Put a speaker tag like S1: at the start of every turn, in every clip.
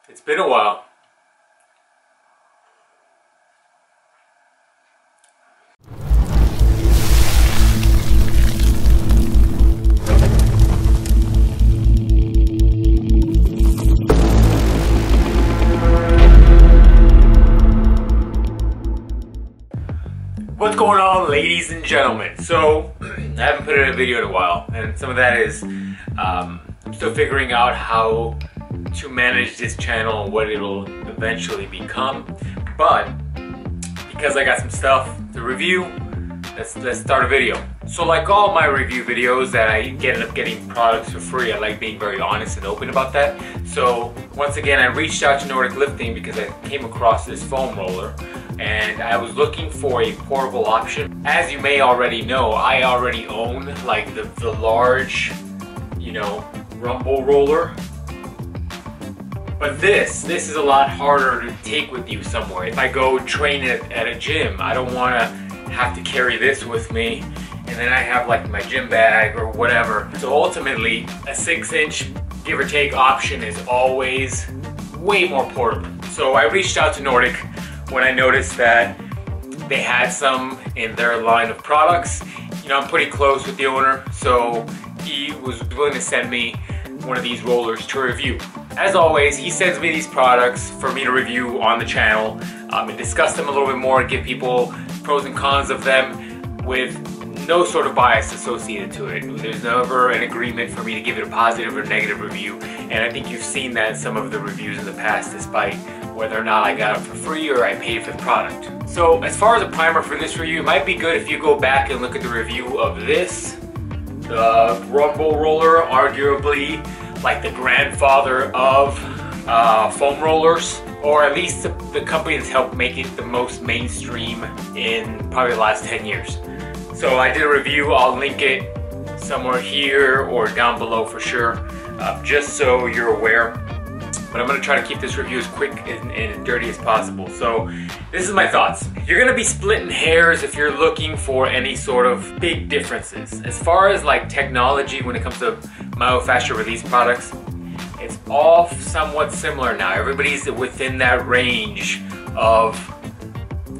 S1: It's been a while. What's going on, ladies and gentlemen? So, I haven't put in a video in a while, and some of that is I'm still figuring out how to manage this channel and what it'll eventually become. But because I got some stuff to review, let's start a video. So like all my review videos that I end up getting products for free, I like being very honest and open about that. So once again, I reached out to Nordic Lifting because I came across this foam roller and I was looking for a portable option. As you may already know, I already own like the large, you know, Ruble Roller. But this is a lot harder to take with you somewhere. If I go train at a gym, I don't want to have to carry this with me and then I have like my gym bag or whatever. So ultimately, a 6-inch give or take option is always way more portable. So I reached out to Nordic when I noticed that they had some in their line of products. You know, I'm pretty close with the owner, so he was willing to send me one of these rollers to review. As always, he sends me these products for me to review on the channel and discuss them a little bit more and give people pros and cons of them with no sort of bias associated to it. There's never an agreement for me to give it a positive or negative review, and I think you've seen that in some of the reviews in the past, despite whether or not I got it for free or I paid for the product. So as far as a primer for this review, it might be good if you go back and look at the review of this, the Ruble Roller, arguably like the grandfather of foam rollers, or at least the company that's helped make it the most mainstream in probably the last 10 years. So I did a review, I'll link it somewhere here or down below for sure, just so you're aware. But I'm gonna try to keep this review as quick and as dirty as possible. So this is my thoughts. You're gonna be splitting hairs if you're looking for any sort of big differences. As far as like technology when it comes to myofascial release products, it's all somewhat similar now. Everybody's within that range of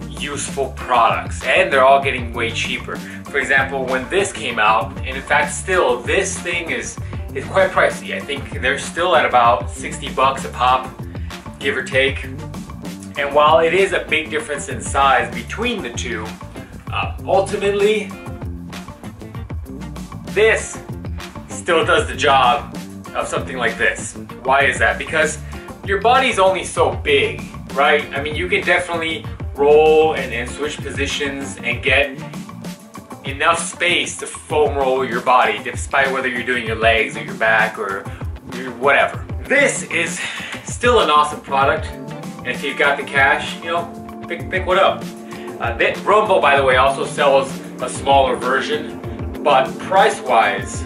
S1: useful products and they're all getting way cheaper. For example, when this came out, and in fact still, this thing is quite pricey. I think they're still at about 60 bucks a pop, give or take. And while it is a big difference in size between the two, ultimately, this still does the job of something like this. Why is that? Because your body's only so big, right? I mean, you can definitely roll and switch positions and get enough space to foam roll your body, despite whether you're doing your legs or your back or whatever. This is still an awesome product, and if you've got the cash, you know, pick one up. Rumble, by the way, also sells a smaller version, but price-wise,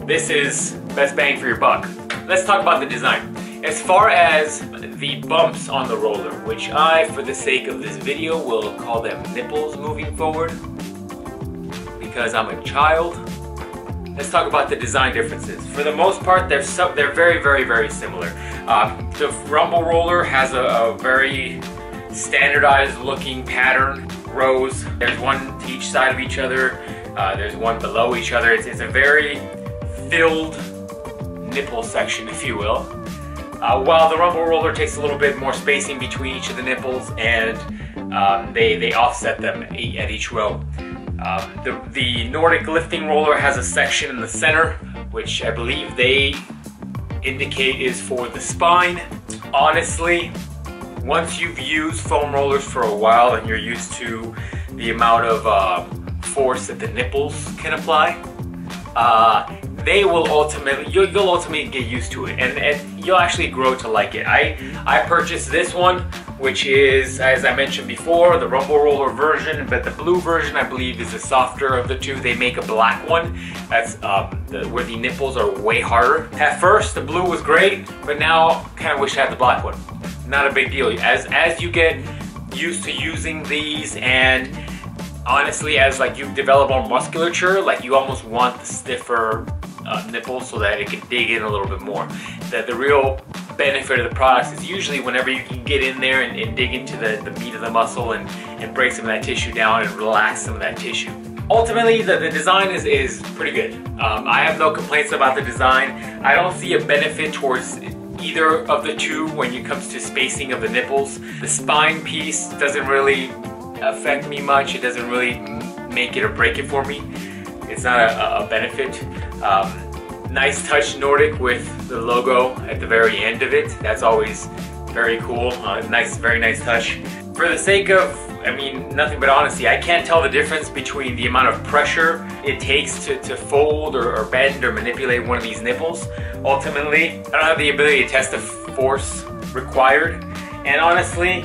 S1: this is best bang for your buck. Let's talk about the design. As far as the bumps on the roller, which I, for the sake of this video, will call them nipples moving forward, because I'm a child. Let's talk about the design differences. For the most part, they're very, very, very similar. The Ruble Roller has a very standardized looking pattern, rows. There's one to each side of each other. There's one below each other. It's a very filled nipple section, if you will. While the Ruble Roller takes a little bit more spacing between each of the nipples, and they offset them at each row. The Nordic lifting roller has a section in the center, which I believe they indicate is for the spine. Honestly, once you've used foam rollers for a while and you're used to the amount of force that the nipples can apply, you'll ultimately get used to it, and you'll actually grow to like it. I purchased this one, which is, as I mentioned before, the Ruble Roller version, but the blue version I believe is the softer of the two. They make a black one that's where the nipples are way harder. At first the blue was great, but now kind of wish I had the black one. Not a big deal. As you get used to using these, and honestly, as like you develop more musculature, like you almost want the stiffer nipples so that it can dig in a little bit more. The real benefit of the products is usually whenever you can get in there and dig into the meat of the muscle and break some of that tissue down and relax some of that tissue. Ultimately, the design is pretty good. I have no complaints about the design. I don't see a benefit towards either of the two when it comes to spacing of the nipples. The spine piece doesn't really affect me much. It doesn't really make it or break it for me. It's not a benefit. Nice touch Nordic with the logo at the very end of it. That's always very cool. Very nice touch. For the sake of, I mean, nothing but honesty, I can't tell the difference between the amount of pressure it takes to fold or bend or manipulate one of these nipples. Ultimately, I don't have the ability to test the force required. And honestly,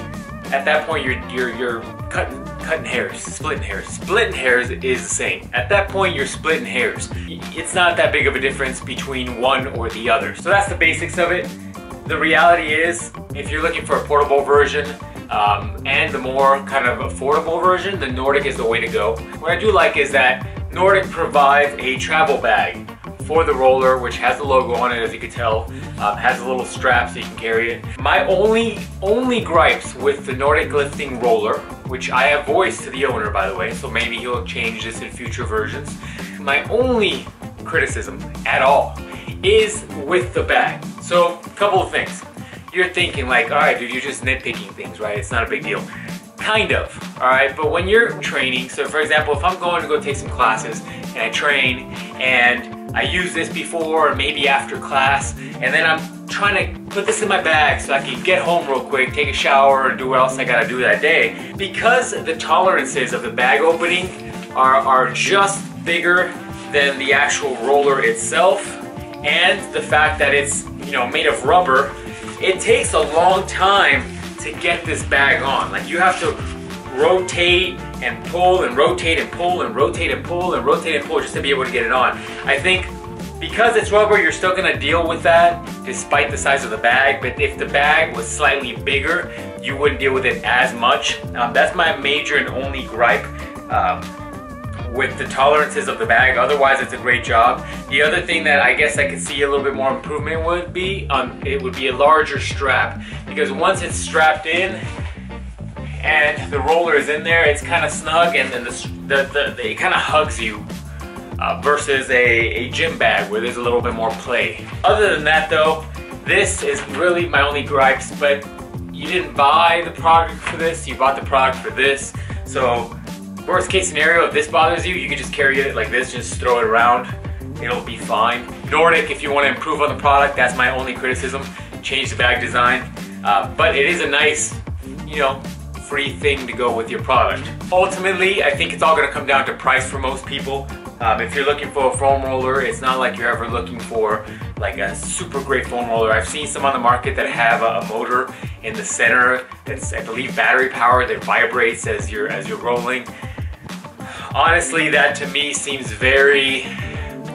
S1: at that point, you're cutting hairs, splitting hairs. Splitting hairs is the same. At that point, you're splitting hairs. It's not that big of a difference between one or the other. So that's the basics of it. The reality is, if you're looking for a portable version, and the more kind of affordable version, the Nordic is the way to go. What I do like is that Nordic provides a travel bag for the roller, which has the logo on it, as you can tell. Has a little strap so you can carry it. My only gripes with the Nordic lifting roller, which I have voiced to the owner, by the way, so maybe he'll change this in future versions. My only criticism at all is with the bag. So, a couple of things. You're thinking like, all right, dude, you're just nitpicking things, right? It's not a big deal. Kind of, all right? But when you're training, so for example, if I'm going to go take some classes and I train and I use this before or maybe after class, and then I'm trying to put this in my bag so I can get home real quick, take a shower, and do what else I gotta do that day. Because the tolerances of the bag opening are just bigger than the actual roller itself, and the fact that it's, you know, made of rubber, it takes a long time to get this bag on. Like, you have to rotate and pull and rotate and pull and rotate and pull and rotate and pull just to be able to get it on. I think because it's rubber, you're still gonna deal with that despite the size of the bag, but if the bag was slightly bigger, you wouldn't deal with it as much. That's my major and only gripe with the tolerances of the bag. Otherwise, it's a great job. The other thing that I guess I could see a little bit more improvement would be, it would be a larger strap, because once it's strapped in and the roller is in there, it's kind of snug, and then it kind of hugs you versus a gym bag where there's a little bit more play. Other than that though, this is really my only gripes, but you didn't buy the product for this, you bought the product for this. So worst case scenario, if this bothers you, you can just carry it like this, just throw it around, it'll be fine. Nordic, if you want to improve on the product, that's my only criticism. Change the bag design, but it is a nice, you know, free thing to go with your product. Ultimately, I think it's all going to come down to price for most people. If you're looking for a foam roller, it's not like you're ever looking for like a super great foam roller. I've seen some on the market that have a motor in the center that's, I believe, battery powered that vibrates as you're rolling. Honestly, that to me seems very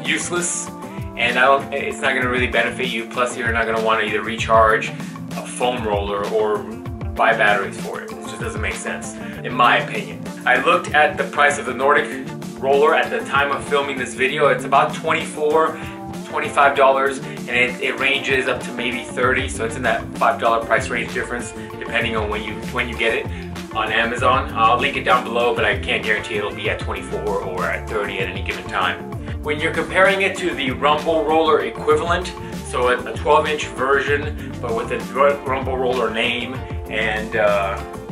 S1: useless, and it's not going to really benefit you. Plus, you're not going to want to either recharge a foam roller or buy batteries for it. It just doesn't make sense, in my opinion. I looked at the price of the Nordic roller at the time of filming this video. It's about $24, $25, and it ranges up to maybe $30, so it's in that $5 price range difference depending on when you get it on Amazon. I'll link it down below, but I can't guarantee it'll be at 24 or at 30 at any given time. When you're comparing it to the Ruble Roller equivalent, so a 12-inch version but with a Ruble Roller name and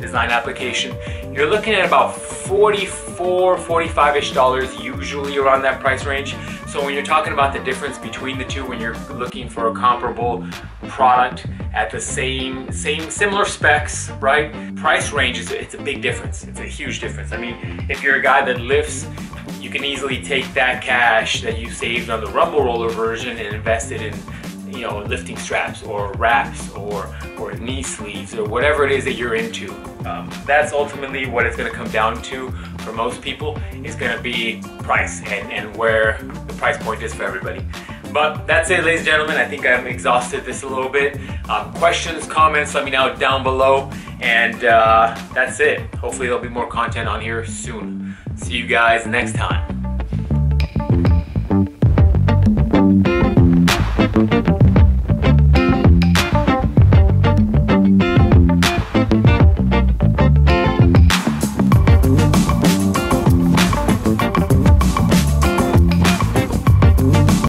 S1: design application, you're looking at about $44, $45-ish usually around that price range. So when you're talking about the difference between the two, when you're looking for a comparable product at the similar specs, right? Price range it's a big difference. It's a huge difference. I mean, if you're a guy that lifts, you can easily take that cash that you saved on the Ruble Roller version and invest it in, you know, lifting straps or wraps or knee sleeves or whatever it is that you're into. That's ultimately what it's going to come down to for most people. Is going to be price and where the price point is for everybody. But that's it, ladies and gentlemen. I think I've exhausted this a little bit. Questions, comments, let me know down below. And that's it. Hopefully there'll be more content on here soon. See you guys next time.